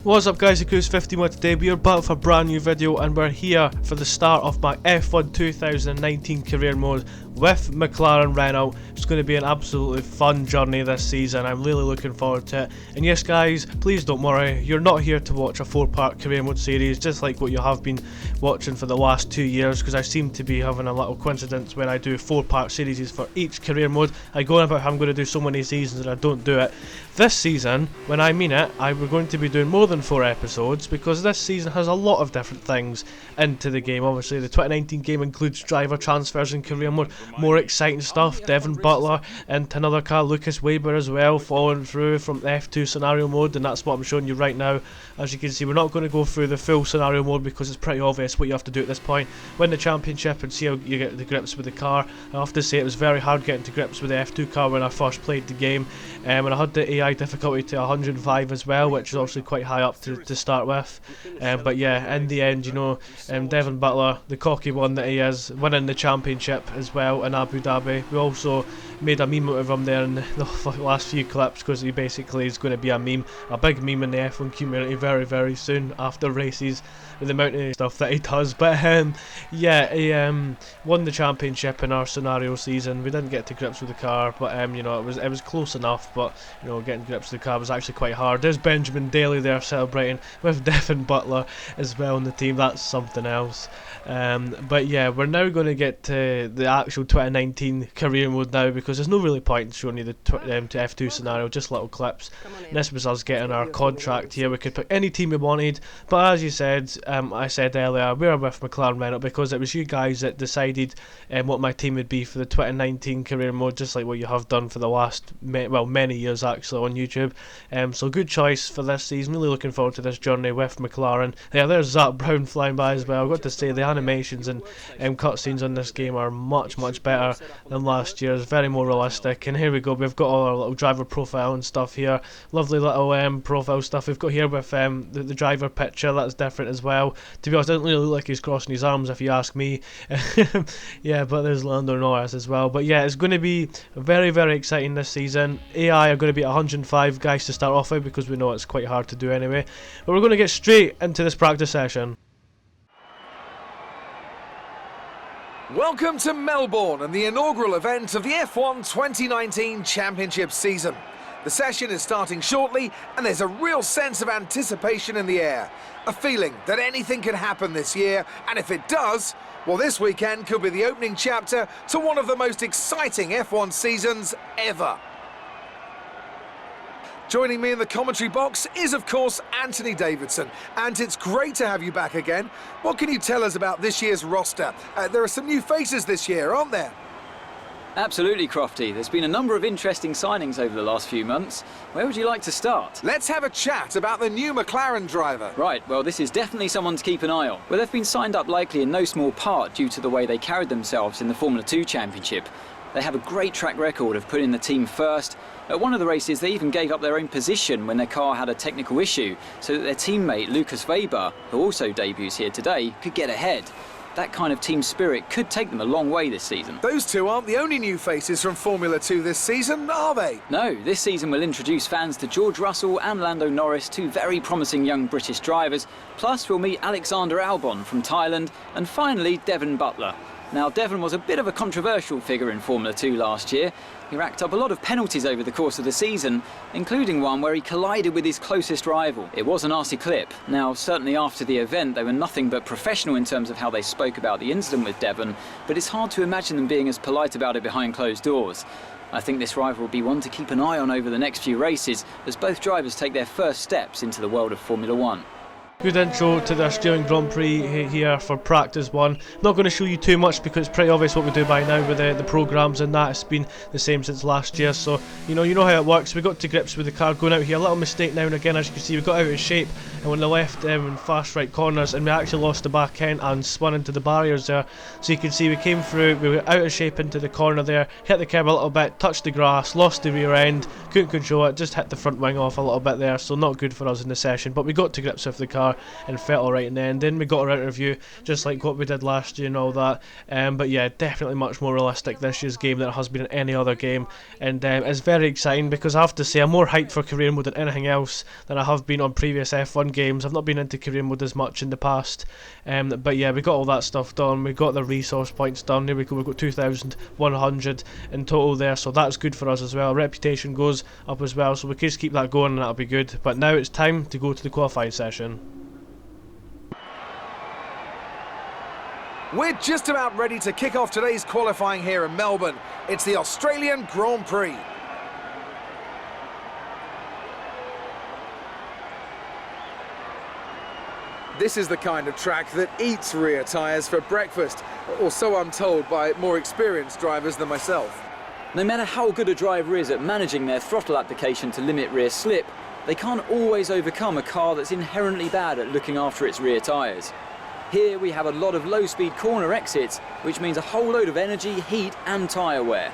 What's up guys, Nekrews 51 today. We are back with a brand new video and we're here for the start of my F1 2019 career mode with McLaren Renault. It's going to be an absolutely fun journey this season. I'm really looking forward to it. And yes guys, please don't worry, you're not here to watch a 4-part career mode series just like what you have been watching for the last 2 years, because I seem to be having a little coincidence when I do 4-part series for each career mode. I go on about how I'm going to do so many seasons and I don't do it. This season, when I mean it, we're going to be doing more than 4 episodes, because this season has a lot of different things into the game. Obviously the 2019 game includes driver transfers and career mode, more exciting stuff, Devin Butler into another car, Lucas Weber as well, following through from the F2 scenario mode, and that's what I'm showing you right now. As you can see, we're not going to go through the full scenario mode because it's pretty obvious what you have to do at this point. Win the championship and see how you get the grips with the car. I have to say it was very hard getting to grips with the F2 car when I first played the game, and I had the AI difficulty to 105 as well, which is obviously quite high up to start with. But yeah, in the end, you know, Devin Butler, the cocky one that he is, winning the championship as well in Abu Dhabi. We also made a meme out of him there in the last few clips, because he basically is going to be a meme, a big meme in the F1 community very soon after races, with the amount of stuff that he does. But yeah, he won the championship in our scenario season. We didn't get to grips with the car, but you know, it was close enough. But you know, getting grips with the car was actually quite hard. There's Benjamin Daly there celebrating with Devin Butler as well in the team. That's something else. But yeah, we're now going to get to the actual 2019 career mode now, because there's no really point in showing you the F2 scenario, just little clips. And this was us getting our contract here. We could pick any team we wanted, but as you said, I said earlier, we were with McLaren Renault because it was you guys that decided what my team would be for the 2019 career mode, just like what you have done for the last many years actually on YouTube. So good choice for this season. Really looking forward to this journey with McLaren. Yeah, there's Zach Brown flying by as well. I've got to say the animations and cutscenes on this game are much better than last year's, very more realistic. And here we go, we've got all our little driver profile and stuff here, lovely little profile stuff we've got here with the driver picture. That's different as well. To be honest, it doesn't really look like he's crossing his arms if you ask me. Yeah, but there's Lando Norris as well. But yeah, it's going to be very exciting this season. AI are going to be at 105 guys to start off with, because we know it's quite hard to do anyway. But we're going to get straight into this practice session. Welcome to Melbourne and the inaugural event of the F1 2019 Championship season. The session is starting shortly and there's a real sense of anticipation in the air. A feeling that anything can happen this year, and if it does, well, this weekend could be the opening chapter to one of the most exciting F1 seasons ever. Joining me in the commentary box is, of course, Anthony Davidson, and it's great to have you back again. What can you tell us about this year's roster? There are some new faces this year, aren't there? Absolutely, Crofty. There's been a number of interesting signings over the last few months. Where would you like to start? Let's have a chat about the new McLaren driver. Right, well, this is definitely someone to keep an eye on. Well, they've been signed up likely in no small part due to the way they carried themselves in the Formula 2 Championship. They have a great track record of putting the team first. At one of the races, they even gave up their own position when their car had a technical issue, so that their teammate Lucas Weber, who also debuts here today, could get ahead. That kind of team spirit could take them a long way this season. Those two aren't the only new faces from Formula 2 this season, are they? No, this season will introduce fans to George Russell and Lando Norris, two very promising young British drivers. Plus, we'll meet Alexander Albon from Thailand, and finally Devin Butler. Now, Devin was a bit of a controversial figure in Formula 2 last year. He racked up a lot of penalties over the course of the season, including one where he collided with his closest rival. It was a nasty clip. Now, certainly after the event, they were nothing but professional in terms of how they spoke about the incident with Devin, but it's hard to imagine them being as polite about it behind closed doors. I think this rival will be one to keep an eye on over the next few races, as both drivers take their first steps into the world of Formula 1. Good intro to the Australian Grand Prix here for practice one. Not going to show you too much because it's pretty obvious what we do by now with the programs and that. It's been the same since last year, so you know how it works. We got to grips with the car going out here. A little mistake now and again, as you can see, we got out of shape and on the left and fast right corners, and we actually lost the back end and spun into the barriers there. So you can see we came through, we were out of shape into the corner there, hit the curb a little bit, touched the grass, lost the rear end, couldn't control it, just hit the front wing off a little bit there, so not good for us in the session. But we got to grips with the car. car and Vettel right in the end. Then we got our interview, just like what we did last year and all that. But yeah, definitely much more realistic this year's game than it has been in any other game. And it's very exciting because I have to say I'm more hyped for career mode than anything else than I have been on previous F1 games. I've not been into career mode as much in the past. But yeah, we got all that stuff done. We got the resource points done. Here we go. We've got 2,100 in total there, so that's good for us as well. Reputation goes up as well, so we can just keep that going and that'll be good. But now it's time to go to the qualifying session. We're just about ready to kick off today's qualifying here in Melbourne. It's the Australian Grand Prix. This is the kind of track that eats rear tyres for breakfast, or so I'm told by more experienced drivers than myself. No matter how good a driver is at managing their throttle application to limit rear slip, they can't always overcome a car that's inherently bad at looking after its rear tyres. Here we have a lot of low-speed corner exits, which means a whole load of energy, heat and tyre wear.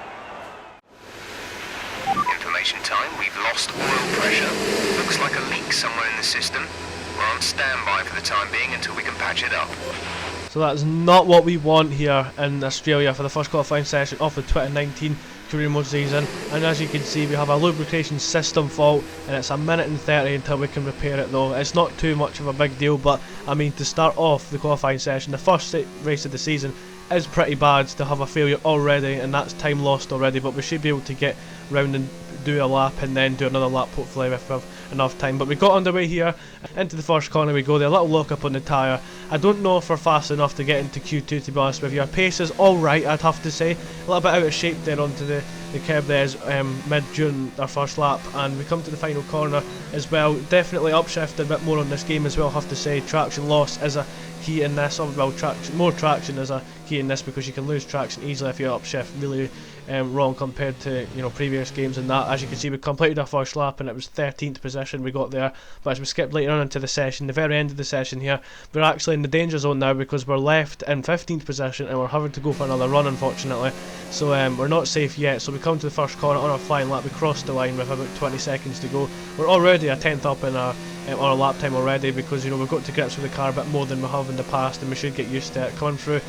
Information time, we've lost oil pressure. Looks like a leak somewhere in the system. We're on standby for the time being until we can patch it up. So that's not what we want here in Australia for the first qualifying session of the 2019 career mode season. And as you can see, we have a lubrication system fault and it's 1:30 until we can repair it though. It's not too much of a big deal, but I mean, to start off the qualifying session, the first race of the season is pretty bad to have a failure already, and that's time lost already. But we should be able to get round and do a lap and then do another lap hopefully if we have enough time. But we got underway here, into the first corner we go, there, a little lock up on the tyre. I don't know if we're fast enough to get into Q2, to be honest with you. Our pace is alright, I'd have to say. A little bit out of shape there onto the curb there mid during our first lap, and we come to the final corner as well. Definitely upshifted a bit more on this game as well, I have to say. Traction loss is a key in this, well, more traction is a key in this, because you can lose traction easily if you upshift really wrong compared to previous games. And that, as you can see, we completed our first lap and it was 13th position we got there. But as we skip later on into the session, the very end of the session here, we're actually in the danger zone now because we're left in 15th position and we're having to go for another run, unfortunately. So we're not safe yet. So we come to the first corner on our flying lap, we cross the line with about 20 seconds to go. We're already a 10th up in our lap time already, because we've got to grips with the car a bit more than we have in the past, and we should get used to it. Coming through,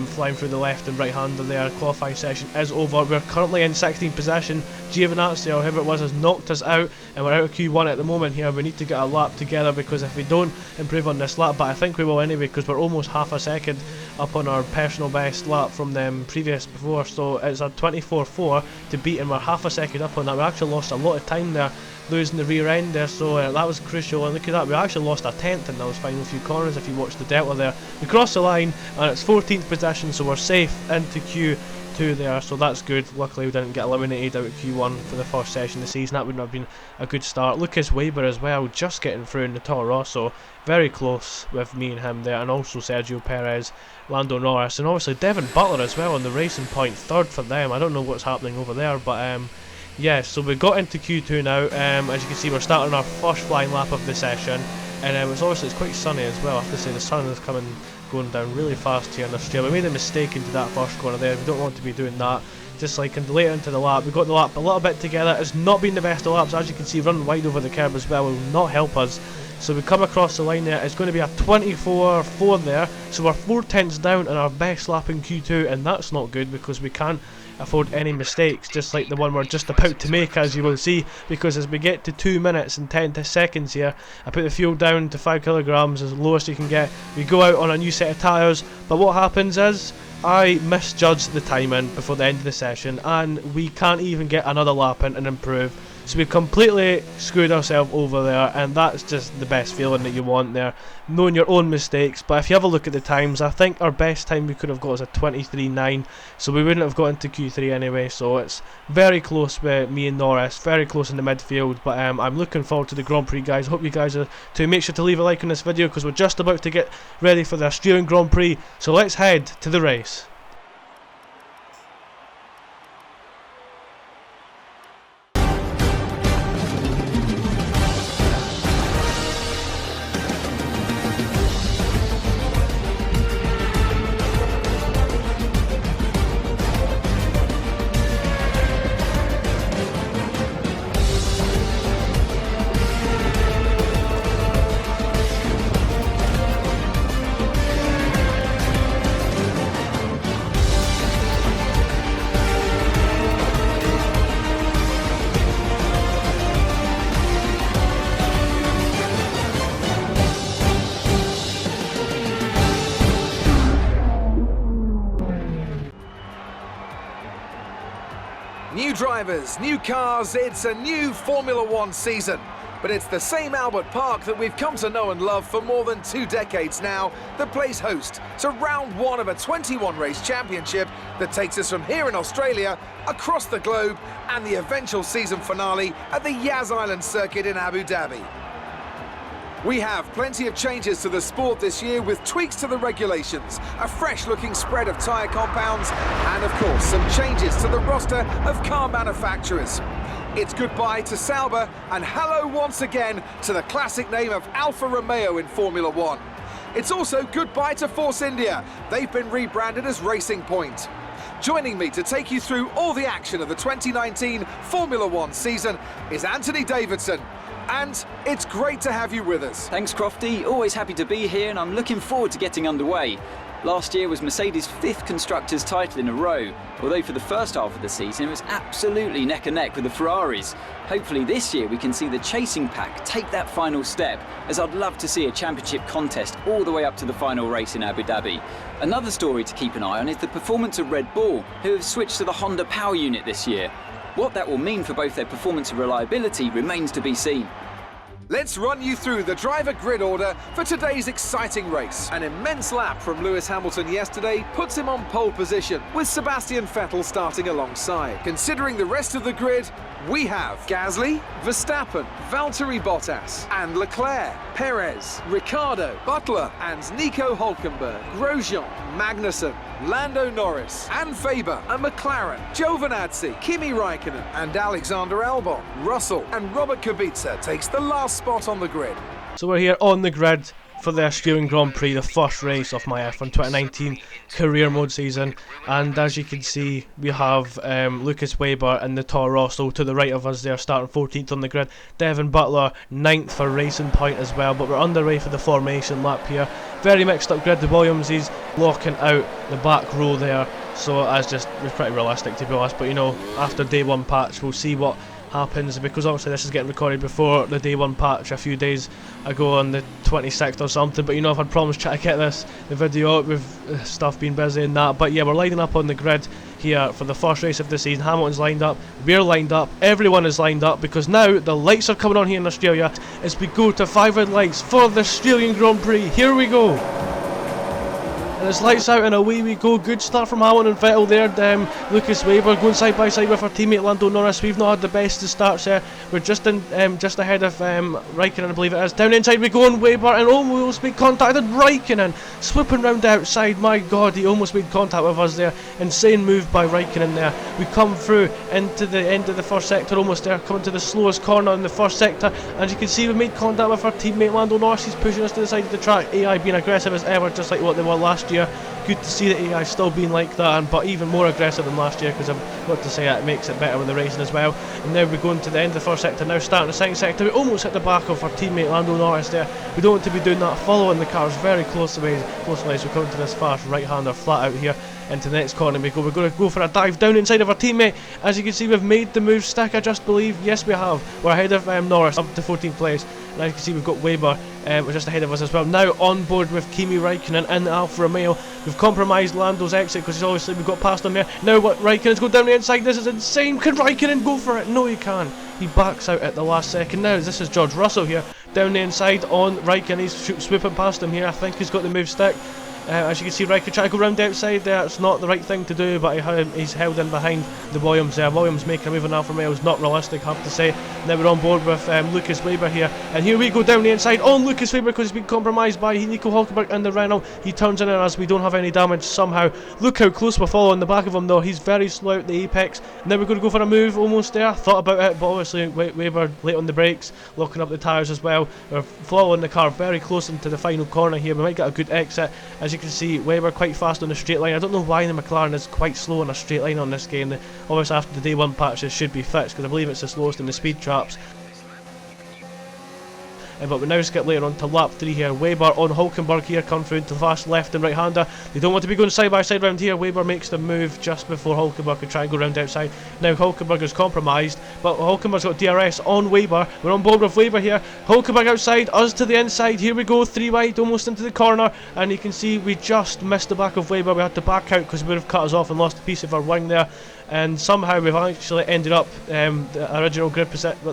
flying through the left and right hander there. Qualifying session is over. We're currently in 16th position. Giovinazzi, or whoever it was, has knocked us out, and we're out of Q1 at the moment here. We need to get a lap together, because if we don't improve on this lap, but I think we will anyway, because we're almost half a second up on our personal best lap from them previous before. So it's a 24.4 to beat, and we're half a second up on that. We actually lost a lot of time there, losing the rear end there, so that was crucial. And look at that, we actually lost a 10th in those final few corners if you watch the delta there. We crossed the line and it's 14th position, so we're safe into Q2 there, so that's good. Luckily we didn't get eliminated out of Q1 for the first session of the season. That wouldn't have been a good start. Lucas Weber as well, just getting through in the Toro Rosso, very close with me and him there, and also Sergio Perez, Lando Norris, and obviously Devin Butler as well on the Racing Point, third for them. I don't know what's happening over there, but yeah, so we got into Q2 now. As you can see, we're starting our first flying lap of the session, and it's quite sunny as well. I have to say, the sun is going down really fast here in Australia. We made a mistake into that first corner there. We don't want to be doing that. Just like later into the lap, we got the lap a little bit together. It's not been the best of laps, as you can see. Running wide over the curb as well will not help us. So we come across the line there. It's going to be a 24.4 there, so we're 4 tenths down on our best lap in Q2, and that's not good, because we can't afford any mistakes, just like the one we're just about to make, as you will see, because as we get to 2 minutes and 10 seconds here, I put the fuel down to 5 kilograms, as low as you can get. We go out on a new set of tyres, but what happens is I misjudged the timing before the end of the session, and we can't even get another lap in and improve. So we completely screwed ourselves over there, and that's just the best feeling that you want there, knowing your own mistakes. But if you have a look at the times, I think our best time we could have got was a 23.9, so we wouldn't have got into Q3 anyway. So it's very close with me and Norris, very close in the midfield. But I'm looking forward to the Grand Prix, guys. Hope you guys are to. Make sure to leave a like on this video, because we're just about to get ready for the Australian Grand Prix. So let's head to the race. drivers, new cars, it's a new Formula One season. But it's the same Albert Park that we've come to know and love for more than 2 decades now that plays host to round 1 of a 21-race championship that takes us from here in Australia, across the globe, and the eventual season finale at the Yas Island circuit in Abu Dhabi. We have plenty of changes to the sport this year, with tweaks to the regulations, a fresh-looking spread of tyre compounds, and of course some changes to the roster of car manufacturers. It's goodbye to Sauber and hello once again to the classic name of Alfa Romeo in Formula One. It's also goodbye to Force India. They've been rebranded as Racing Point. Joining me to take you through all the action of the 2019 Formula One season is Anthony Davidson. And it's great to have you with us. Thanks, Crofty. Always happy to be here, and I'm looking forward to getting underway. Last year was Mercedes' 5th Constructors' title in a row, although for the first half of the season it was absolutely neck and neck with the Ferraris. Hopefully this year we can see the chasing pack take that final step, as I'd love to see a championship contest all the way up to the final race in Abu Dhabi. Another story to keep an eye on is the performance of Red Bull, who have switched to the Honda power unit this year. What that will mean for both their performance and reliability remains to be seen. Let's run you through the driver grid order for today's exciting race. An immense lap from Lewis Hamilton yesterday puts him on pole position, with Sebastian Vettel starting alongside. Considering the rest of the grid, we have Gasly, Verstappen, Valtteri Bottas, and Leclerc, Perez, Ricciardo, Butler, and Nico Hülkenberg, Grosjean, Magnussen, Lando Norris, and Faber, and McLaren, Giovinazzi, Kimi Raikkonen, and Alexander Albon. Russell and Robert Kubica takes the last spot on the grid. So we're here on the grid for the Australian Grand Prix, the first race of my F1 2019 career mode season, and as you can see we have Lucas Weber in the Toro Rosso to the right of us there, starting 14th on the grid. Devin Butler 9th for Racing Point as well, but we're underway for the formation lap here. Very mixed up grid. The Williams is blocking out the back row there, so that's just pretty realistic to be honest, but you know, after day 1 patch we'll see what happens, because obviously this is getting recorded before the day 1 patch a few days ago on the 26th or something, but you know, I've had problems trying to get the video out with stuff being busy and that. But yeah, we're lining up on the grid here for the first race of the season. Hamilton's lined up, we're lined up, everyone is lined up, because now the lights are coming on here in Australia as we go to 5 red lights for the Australian Grand Prix. Here we go. And it's lights out and away we go. Good start from Hamilton and Vettel there. Lucas Weber going side by side with our teammate Lando Norris. We've not had the best of starts there. We're just just ahead of Raikkonen, I believe it is. Down inside we go, and Weber, and almost made contact with Raikkonen, slipping round the outside. My God, he almost made contact with us there. Insane move by Raikkonen there. We come through into the end of the first sector, almost there, coming to the slowest corner in the first sector. As you can see, we've made contact with our teammate Lando Norris. He's pushing us to the side of the track. AI being aggressive as ever, just like what they were last year. Good to see that AI still being like that, but even more aggressive than last year, because I've got to say it makes it better with the racing as well. And now we're going to the end of the first sector, now starting the second sector. We almost hit the back of our teammate Lando Norris there. We don't want to be doing that, following the cars very close away as we come to this fast right-hander flat out here into the next corner. We're going to go for a dive down inside of our teammate. As you can see, we've made the move stick, I just believe. Yes, we have. We're ahead of Norris, up to 14th place. And as you can see, we've got Weber just ahead of us as well. Now on board with Kimi Raikkonen in the Alfa Romeo. We've compromised Lando's exit, because obviously we've got past him there. Now what, Raikkonen's going down the inside. This is insane. Can Raikkonen go for it? No, he can. He backs out at the last second. Now this is George Russell here, down the inside on Raikkonen. He's swooping past him here. I think he's got the move stick. As you can see, Raikkonen trying to go round the outside there. It's not the right thing to do, but he's held in behind the Williams there. Williams making a move on Alfa Romeo is not realistic, I have to say. Now we're on board with Lucas Weber here, and here we go down the inside on Lucas Weber, because he's been compromised by Nico Hülkenberg in the Renault. He turns in on us. We don't have any damage somehow. Look how close we're following the back of him though. He's very slow out the apex. Now we're going to go for a move almost there. Thought about it, but obviously Weber late on the brakes, locking up the tyres as well. We're following the car very close into the final corner here. We might get a good exit. As you can see, Weber quite fast on the straight line. I don't know why the McLaren is quite slow on a straight line on this game. Obviously after the day 1 patch it should be fixed, because I believe it's the slowest in the speed traps. But we now skip later on to lap 3 here. Weber on Hülkenberg here, coming through into the fast left and right hander. They don't want to be going side by side round here. Weber makes the move just before Hülkenberg can try and go round outside. Now Hülkenberg is compromised, but Hülkenberg's got DRS on Weber. We're on board with Weber here. Hülkenberg outside, us to the inside. Here we go, 3 wide, almost into the corner, and you can see we just missed the back of Weber. We had to back out because we would have cut us off and lost a piece of our wing there. and somehow we've actually ended up the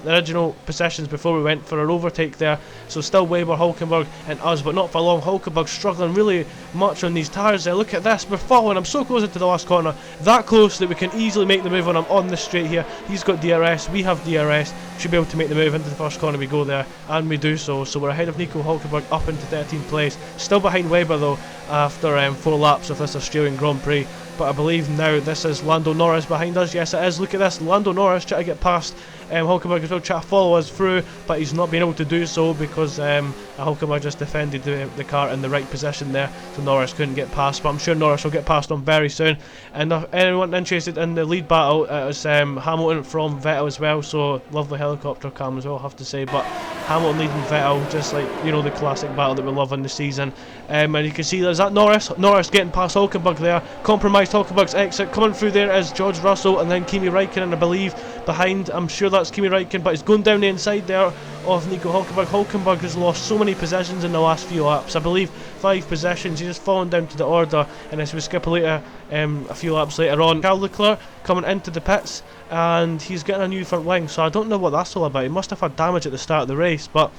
original positions before we went for our overtake there. So still Weber, Hulkenberg and us, but not for long. Hulkenberg struggling really much on these tyres there. Look at this, we're falling. I'm so close into the last corner, that close that we can easily make the move when I'm on the straight here. He's got DRS, we have DRS, should be able to make the move into the first corner. We go there and we do so. So we're ahead of Nico Hulkenberg up into 13th place, still behind Weber though after 4 laps of this Australian Grand Prix. But I believe now this is Lando Norris behind us. Yes, it is. Look at this. Lando Norris trying to get past Hulkenberg as well, trying to follow us through, but he's not been able to do so because Hulkenberg just defended the car in the right position there, so Norris couldn't get past. But I'm sure Norris will get past him very soon. And anyone interested in the lead battle, it was Hamilton from Vettel as well, so lovely helicopter cam as well, I have to say. But Hamilton leading Vettel, just like, you know, the classic battle that we love in the season. And you can see there's that Norris getting past Hulkenberg there, compromised Hulkenberg's exit. Coming through there is George Russell and then Kimi Räikkönen, I believe, behind. I'm sure that's Kimi Räikkönen, but he's going down the inside there of Nico Hulkenberg. Hulkenberg has lost so many positions in the last few laps, I believe 5 positions. He's just fallen down to the order, and as we skip later, a few laps later on, Charles Leclerc coming into the pits, and he's getting a new front wing, so I don't know what that's all about. He must have had damage at the start of the race, but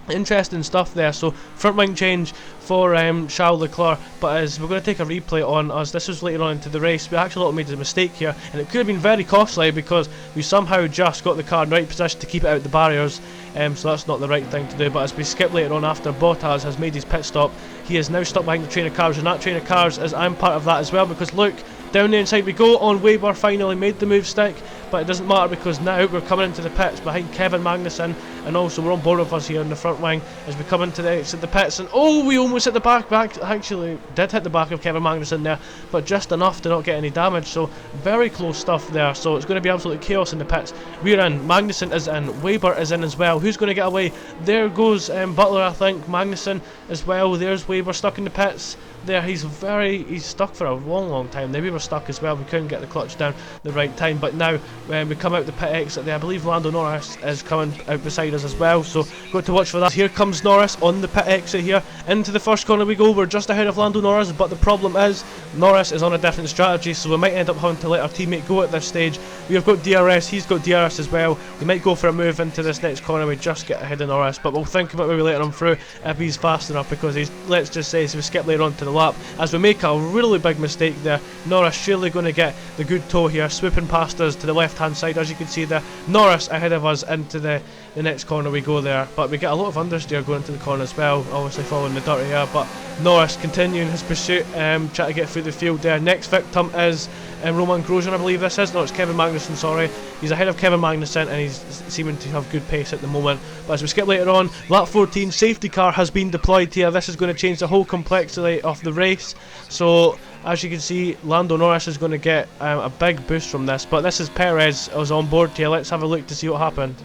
interesting stuff there. So front wing change for Charles Leclerc, but as we're going to take a replay on us, this was later on into the race, we actually made a mistake here, and it could have been very costly because we somehow just got the car in the right position to keep it out the barriers, so that's not the right thing to do. But as we skip later on, after Bottas has made his pit stop, he is now stuck behind the train of cars, and that train of cars is, I'm part of that as well, because look, down the inside we go on. Weber finally made the move stick, but it doesn't matter because now we're coming into the pits behind Kevin Magnussen, and also we're on board with us here in the front wing as we come into the exit the pits, and oh, we almost hit the back, actually did hit the back of Kevin Magnussen there, but just enough to not get any damage, so very close stuff there. So it's going to be absolute chaos in the pits. We're in, Magnussen is in, Weber is in as well. Who's going to get away? There goes Butler, I think, Magnussen as well. There's Weber stuck in the pits there. He's stuck for a long time. They were stuck as well, we couldn't get the clutch down the right time. But now when we come out the pit exit there, I believe Lando Norris is coming out beside us as well, so got to watch for that. Here comes Norris on the pit exit here, into the first corner we go. We're just ahead of Lando Norris, but the problem is Norris is on a different strategy, so we might end up having to let our teammate go at this stage. We have got DRS, he's got DRS as well. We might go for a move into this next corner, we just get ahead of Norris, but we'll think about maybe letting him through if he's fast enough, because he's, let's just say, so we skip later on to the lap as we make a really big mistake there. Norris surely going to get the good toe here, swooping past us to the left hand side, as you can see there. Norris ahead of us into the next corner we go there, but we get a lot of understeer going into the corner as well, obviously following the dirty air. But Norris continuing his pursuit, trying to get through the field there. Next victim is Roman Grosjean, I believe this is. No, it's Kevin Magnussen, sorry. He's ahead of Kevin Magnussen and he's seeming to have good pace at the moment. But as we skip later on, lap 14, safety car has been deployed here. This is going to change the whole complexity of the race. So as you can see, Lando Norris is going to get a big boost from this. But this is Perez was on board here. Let's have a look to see what happened.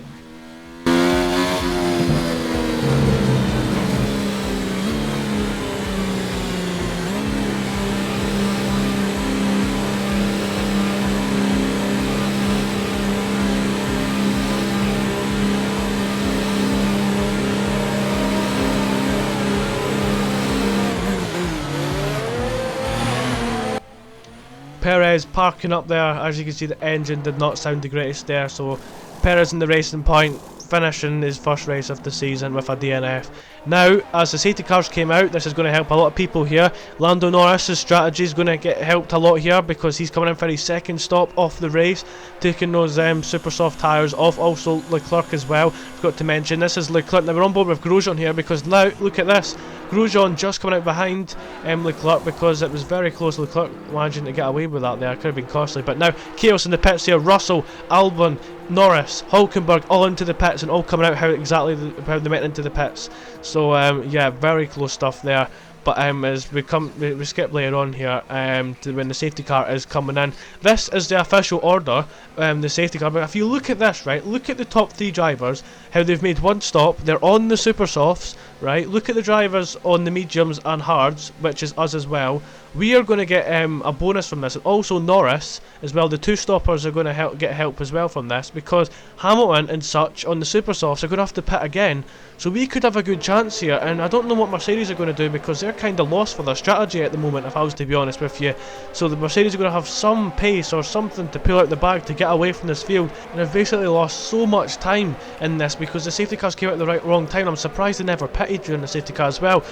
Perez parking up there. As you can see, the engine did not sound the greatest there, so Perez in the racing point, finishing his first race of the season with a DNF. Now, as the safety cars came out, this is going to help a lot of people here. Lando Norris' strategy is going to get helped a lot here because he's coming in for his second stop off the race, taking those super soft tyres off. Also Leclerc as well, forgot to mention, this is Leclerc. Now we're on board with Grosjean here because now, look at this, Grosjean just coming out behind Leclerc because it was very close. Leclerc managing to get away with that there, could have been costly. But now chaos in the pits here. Russell, Albon, Norris, Hulkenberg all into the pits and all coming out how they went into the pits. So yeah, very close stuff there. But as we skip later on here to when the safety car is coming in. This is the official order, the safety car. But if you look at this, right, look at the top 3 drivers, how they've made one stop. They're on the super softs. right? Look at the drivers on the mediums and hards, which is us as well. We are going to get a bonus from this, and also Norris as well. The two stoppers are going to get help as well from this, because Hamilton and such on the super softs are going to have to pit again. So we could have a good chance here, and I don't know what Mercedes are going to do, because they're kind of lost for their strategy at the moment, if I was to be honest with you. So the Mercedes are going to have some pace or something to pull out the bag to get away from this field, and they've basically lost so much time in this because the safety cars came out at the wrong time. I'm surprised they never pitted during the safety car as well.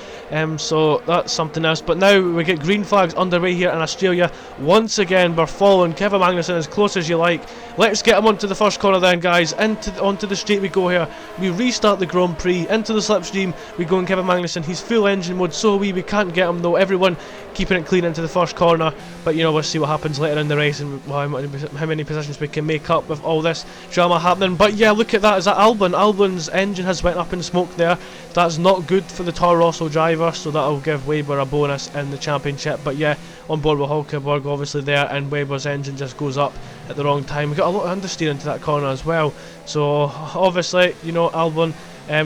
So that's something else. But now we get green flags underway here in Australia. Once again, we're following Kevin Magnussen as close as you like. Let's get him onto the first corner then, guys. Onto the straight we go here. We restart the Grand Prix. Into the slipstream we go, and Kevin Magnussen, he's full engine mode, so we can't get him though. Everyone keeping it clean into the first corner, but you know, we'll see what happens later in the race and how many positions we can make up with all this drama happening. But yeah, look at that. Is that Albon? Albon's engine has went up in smoke there. That's not good for the Toro Rosso driver, so that'll give Weber a bonus in the championship. But yeah, on board with Hulkenberg obviously there, and Weber's engine just goes up at the wrong time. We got a lot of understeer into that corner as well, so obviously, you know, Albon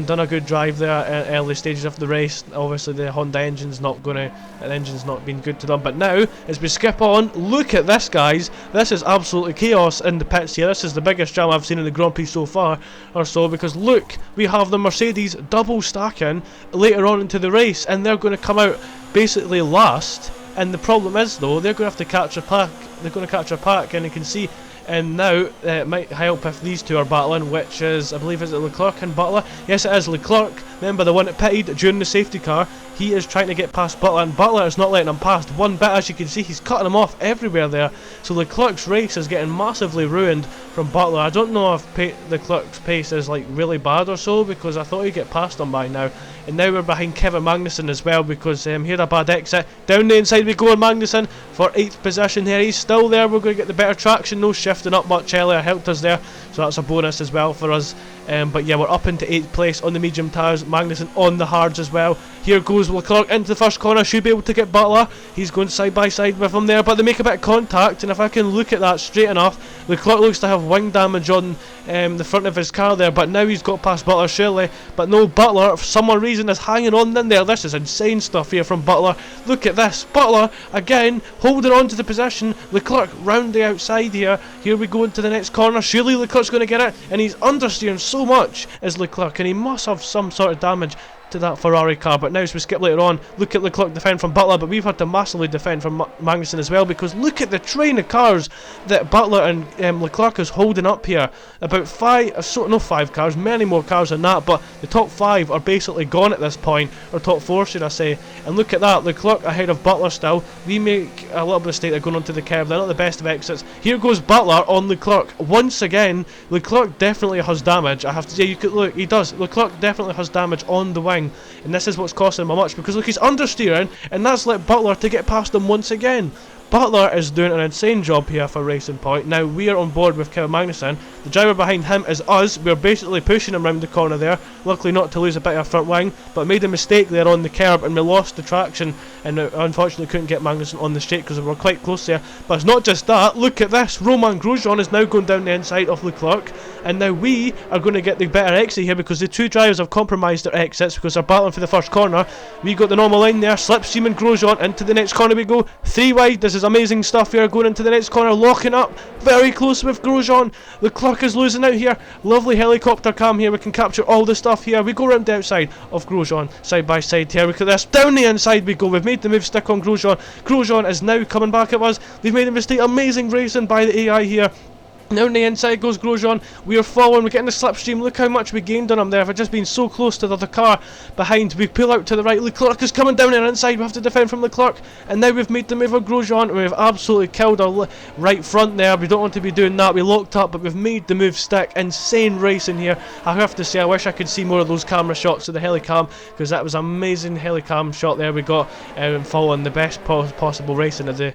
done a good drive there at early stages of the race. Obviously the Honda engine's not been good to them. But now, as we skip on, look at this, guys. This is absolutely chaos in the pits here. This is the biggest drama I've seen in the Grand Prix so far, or so, because look, we have the Mercedes double stacking later on into the race, and they're going to come out basically last. And the problem is though, they're going to have to catch a pack. They're going to catch a pack, and you can see. And now it might help if these two are battling, which is, I believe, is it Leclerc and Butler? Yes, it is Leclerc. Remember, the one that pitted during the safety car. He is trying to get past Butler, and Butler is not letting him past one bit. As you can see, he's cutting him off everywhere there. So Leclerc's race is getting massively ruined from Butler. I don't know if Leclerc's pace is like really bad or so, because I thought he'd get past him by now. And now we're behind Kevin Magnussen as well, because he had a bad exit. Down the inside we go, and Magnussen for 8th position here. He's still there. We're going to get the better traction. No shifting up much earlier helped us there, so that's a bonus as well for us. But yeah, we're up into 8th place on the medium tires. Magnussen on the hards as well. Here goes Leclerc into the first corner. Should be able to get Butler. He's going side by side with him there, but they make a bit of contact, and if I can look at that straight enough, Leclerc looks to have wing damage on the front of his car there, but now he's got past Butler surely. But no, Butler for some reason is hanging on in there. This is insane stuff here from Butler. Look at this. Butler again holding on to the position. Leclerc round the outside here. Here we go into the next corner. Surely Leclerc's going to get it, and he's understeering so much as Leclerc, and he must have some sort of damage to that Ferrari car. But now as we skip later on, look at Leclerc defend from Butler, but we've had to massively defend from Magnussen as well, because look at the train of cars that Butler and Leclerc is holding up here. About five cars, many more cars than that, but the top 5 are basically gone at this point, or top 4 should I say. And look at that, Leclerc ahead of Butler still. We make a little bit of mistake there going onto the curb. They're not the best of exits. Here goes Butler on Leclerc once again. Leclerc definitely has damage, I have to say. You could look, he does. Leclerc definitely has damage on the wing, and this is what's costing him a much, because look, he's understeering, and that's let Butler to get past him once again. Butler is doing an insane job here for Racing Point. Now we are on board with Kevin Magnussen. The driver behind him is us. We're basically pushing him around the corner there. Luckily not to lose a bit of front wing, but made a mistake there on the curb, and we lost the traction, and unfortunately couldn't get Magnussen on the straight because we were quite close there. But it's not just that. Look at this. Romain Grosjean is now going down the inside of Leclerc, and now we are going to get the better exit here, because the two drivers have compromised their exits because they're battling for the first corner. We got the normal line there. Slipstream and Grosjean into the next corner we go. 3 wide. This is amazing stuff here, going into the next corner, locking up very close with Grosjean. Leclerc is losing out here. Lovely helicopter cam here. We can capture all the stuff here. We go around the outside of Grosjean, side by side here. Look at this. Down the inside we go. We've made the move stick on Grosjean. Grosjean is now coming back at us. We've made a mistake. Amazing racing by the AI here. Now on the inside goes Grosjean. We are following, we're getting the slipstream. Look how much we gained on him there. If I'd just been so close to the other car behind. We pull out to the right. Leclerc is coming down the inside. We have to defend from Leclerc. And now we've made the move on Grosjean. We've absolutely killed our right front there. We don't want to be doing that. We locked up, but we've made the move stick. Insane racing here. I have to say, I wish I could see more of those camera shots of the helicam, because that was an amazing helicam shot there we got, following the best possible racing of the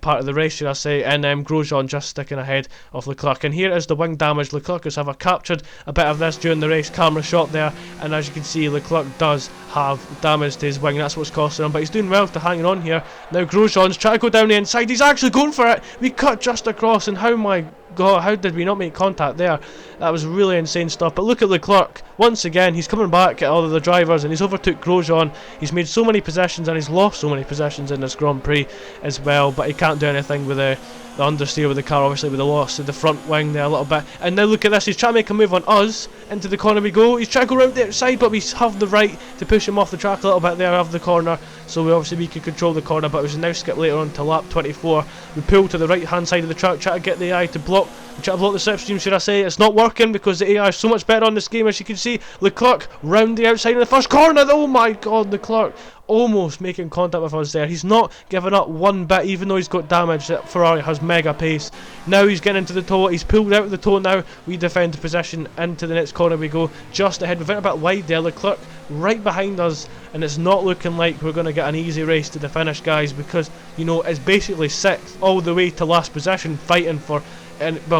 part of the race, should I say. And Grosjean just sticking ahead of Leclerc. And here is the wing damage. Leclerc has captured a bit of this during the race, camera shot there, and as you can see, Leclerc does have damage to his wing. That's what's costing him, but he's doing well to hanging on here. Now Grosjean's trying to go down the inside. He's actually going for it. We cut just across, and how my God, how did we not make contact there? That was really insane stuff. But look at Leclerc. Once again, he's coming back at all of the drivers, and he's overtook Grosjean. He's made so many possessions, and he's lost so many possessions in this Grand Prix as well, but he can't do anything with the understeer with the car, obviously, with the loss of the front wing there a little bit. And now look at this, he's trying to make a move on us. Into the corner we go. He's trying to go around the outside, but we have the right to push him off the track a little bit there of the corner. So we can control the corner, but we should now skip later on to lap 24. We pull to the right hand side of the track, try to get the AI to block. Try to block the slipstream, should I say. It's not working because the AI is so much better on this game, as you can see. Leclerc round the outside of the first corner. Oh my god, Leclerc almost making contact with us there. He's not giving up one bit, even though he's got damage. That Ferrari has mega pace. Now he's getting into the toe. He's pulled out of the toe now. We defend the position. Into the next corner we go. Just ahead. We've went a bit wide there. Leclerc right behind us, and it's not looking like we're going to get an easy race to the finish, guys, because, you know, it's basically 6th all the way to last position, fighting for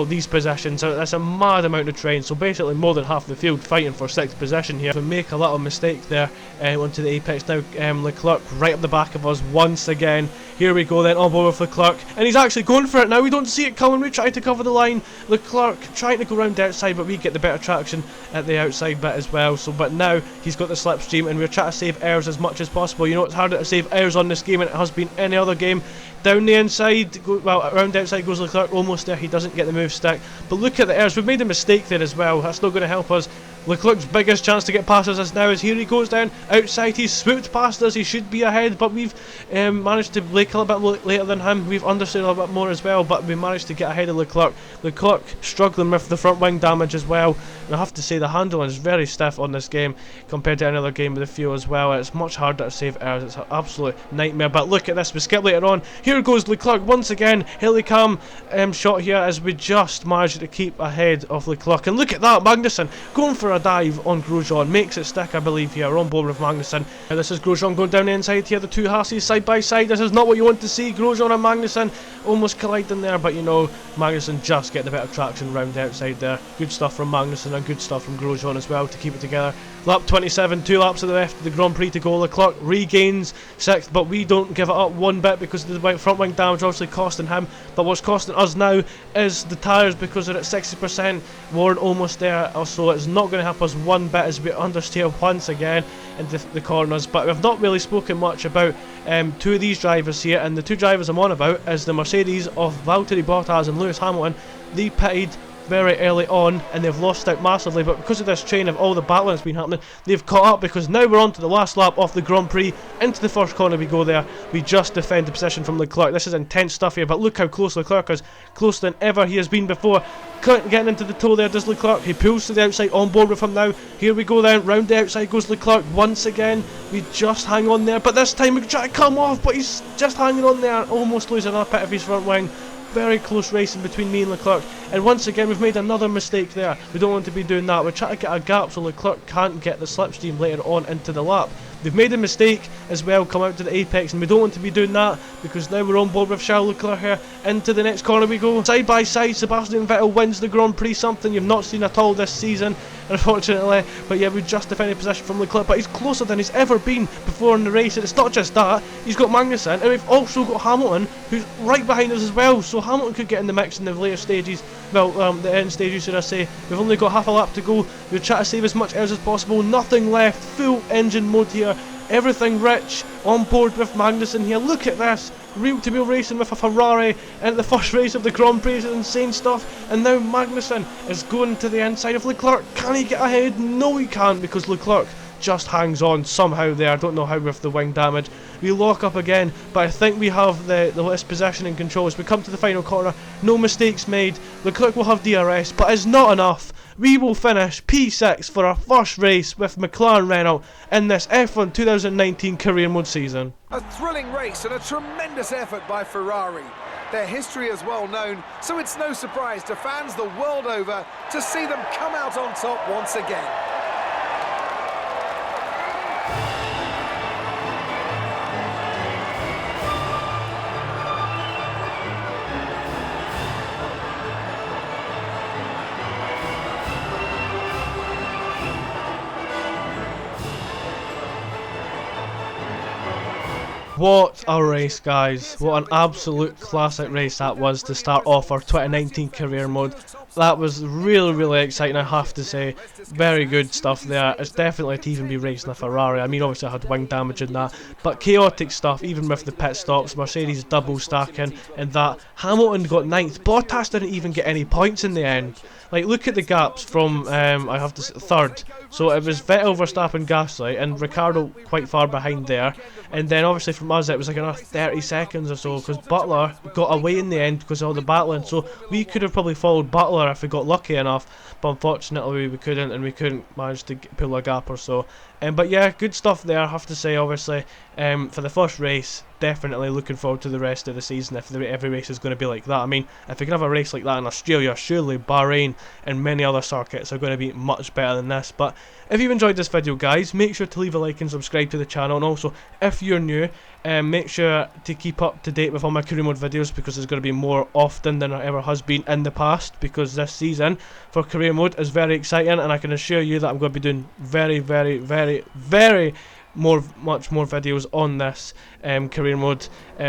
these positions. That's a mad amount of trains, so basically more than half the field fighting for 6th position here. We make a little mistake there onto the apex now. Leclerc right up the back of us once again. Here we go then, on board with Leclerc, and he's actually going for it now. We don't see it coming. We try to cover the line. Leclerc trying to go around the outside, but we get the better traction at the outside bit as well. So, but now he's got the slipstream, and we're trying to save errors as much as possible. You know, it's harder to save errors on this game than it has been any other game. Down the inside, around the outside goes Leclerc, almost there. He doesn't get the move stack. But look at the errors. We've made a mistake there as well. That's not going to help us. Leclerc's biggest chance to get past us is now, as here he goes down outside. He's swooped past us. He should be ahead, but we've managed to brake a little bit later than him. We've understeered a little bit more as well, but we managed to get ahead of Leclerc. Leclerc struggling with the front wing damage as well. And I have to say the handling is very stiff on this game compared to any other game with the fuel as well. It's much harder to save errors. It's an absolute nightmare. But look at this. We skip later on. Here goes Leclerc once again. Helicam shot here as we just managed to keep ahead of Leclerc. And look at that. Magnussen going for a dive on Grosjean. Makes it stick, I believe, here. We're on board with Magnussen. Now this is Grosjean going down the inside here. The two Hasses side by side. This is not what you want to see. Grosjean and Magnussen almost colliding there, but you know, Magnussen just get the better traction round the outside there. Good stuff from Magnussen and good stuff from Grosjean as well to keep it together. Lap 27, 2 laps to the left of the Grand Prix to go. Leclerc regains 6th, but we don't give it up one bit because of the front wing damage obviously costing him. But what's costing us now is the tyres, because they're at 60%. We're almost there, so it's not going to help us one bit as we understeer once again into the corners. But we've not really spoken much about two of these drivers here, and the two drivers I'm on about is the Mercedes of Valtteri Bottas and Lewis Hamilton. They pitted very early on and they've lost out massively, but because of this train of all the battling that's been happening, they've caught up, because now we're on to the last lap of the Grand Prix. Into the first corner we go there. We just defend the position from Leclerc. This is intense stuff here, but look how close Leclerc is, closer than ever he has been before. Getting into the toe there does Leclerc. He pulls to the outside, on board with him now. Here we go then, round the outside goes Leclerc once again. We just hang on there, but this time we try to come off, but he's just hanging on there, almost losing a bit of his front wing. Very close racing between me and Leclerc, and once again we've made another mistake there. We don't want to be doing that. We're trying to get a gap so Leclerc can't get the slipstream later on into the lap. They've made a mistake as well, come out to the apex, and we don't want to be doing that, because now we're on board with Charles Leclerc here. Into the next corner we go. Side by side, Sebastian Vettel wins the Grand Prix, something you've not seen at all this season, unfortunately. But yeah, we just defended possession from Leclerc, but he's closer than he's ever been before in the race. And it's not just that, he's got Magnussen, and we've also got Hamilton, who's right behind us as well. So Hamilton could get in the mix in the later stages, the end stages should I say. We've only got half a lap to go. We'll try to save as much errors as possible. Nothing left, full engine mode here. Everything rich, on board with Magnussen here. Look at this, real to real racing with a Ferrari in the first race of the Grand Prix. Is insane stuff. And now Magnussen is going to the inside of Leclerc. Can he get ahead? No, he can't, because Leclerc just hangs on somehow there. I don't know how with the wing damage. We lock up again, but I think we have the less possession and control as we come to the final corner. No mistakes made. Leclerc will have DRS, but it's not enough. We will finish P6 for our first race with McLaren Renault in this F1 2019 career mode season. A thrilling race and a tremendous effort by Ferrari. Their history is well known, so it's no surprise to fans the world over to see them come out on top once again. What a race, guys. What an absolute classic race that was to start off our 2019 career mode. that was really exciting, I have to say. Very good stuff there. It's definitely to even be racing a Ferrari. I mean, obviously I had wing damage in that, but chaotic stuff, even with the pit stops, Mercedes double stacking and that. Hamilton got 9th, Bottas didn't even get any points in the end. Like, look at the gaps from, I have to say, 3rd. So it was Vettel, Verstappen, Gasly, and Ricciardo quite far behind there. And then obviously from us it was like another 30 seconds or so, because Butler got away in the end because of all the battling. So we could have probably followed Butler if we got lucky enough, but unfortunately we couldn't, and we couldn't manage to pull a gap or so. But yeah, good stuff there, I have to say, obviously. For the first race, definitely looking forward to the rest of the season if every race is going to be like that. I mean, if we can have a race like that in Australia, surely Bahrain and many other circuits are going to be much better than this. But if you've enjoyed this video, guys, make sure to leave a like and subscribe to the channel. And also, if you're new, make sure to keep up to date with all my career mode videos, because there's going to be more often than there ever has been in the past, because this season for career mode is very exciting, and I can assure you that I'm going to be doing very much more videos on this career mode,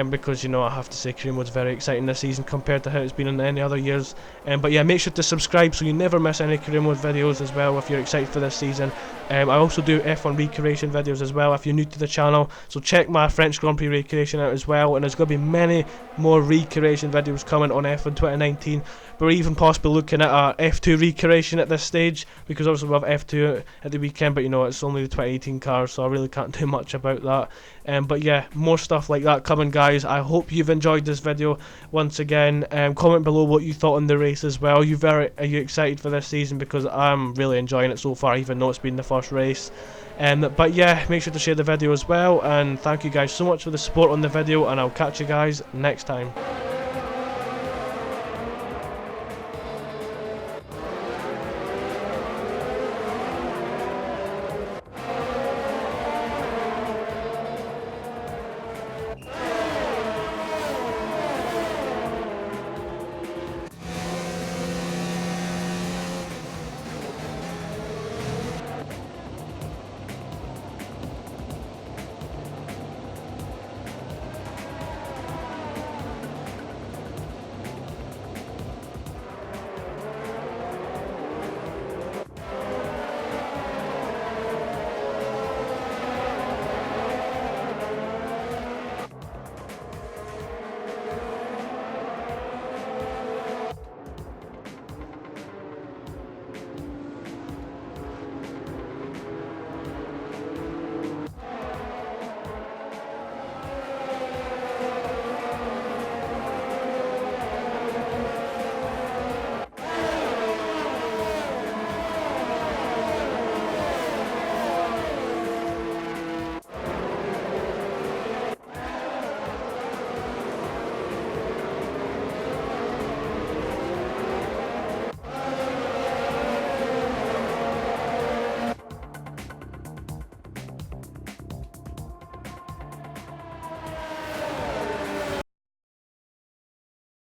because, you know, I have to say career mode's very exciting this season compared to how it's been in any other years. But yeah, make sure to subscribe so you never miss any career mode videos as well if you're excited for this season. I also do F1 recreation videos as well if you're new to the channel, so check my French Grand Prix recreation out as well, and there's going to be many more recreation videos coming on F1 2019. We're even possibly looking at a F2 recreation at this stage, because obviously we have F2 at the weekend, but you know, it's only the 2018 cars, so I really can't do much about that. But yeah, more stuff like that coming, guys. I hope you've enjoyed this video once again. Comment below what you thought on the race as well. Are you excited for this season? Because I'm really enjoying it so far, even though it's been the first race. But yeah, make sure to share the video as well, and thank you guys so much for the support on the video, and I'll catch you guys next time.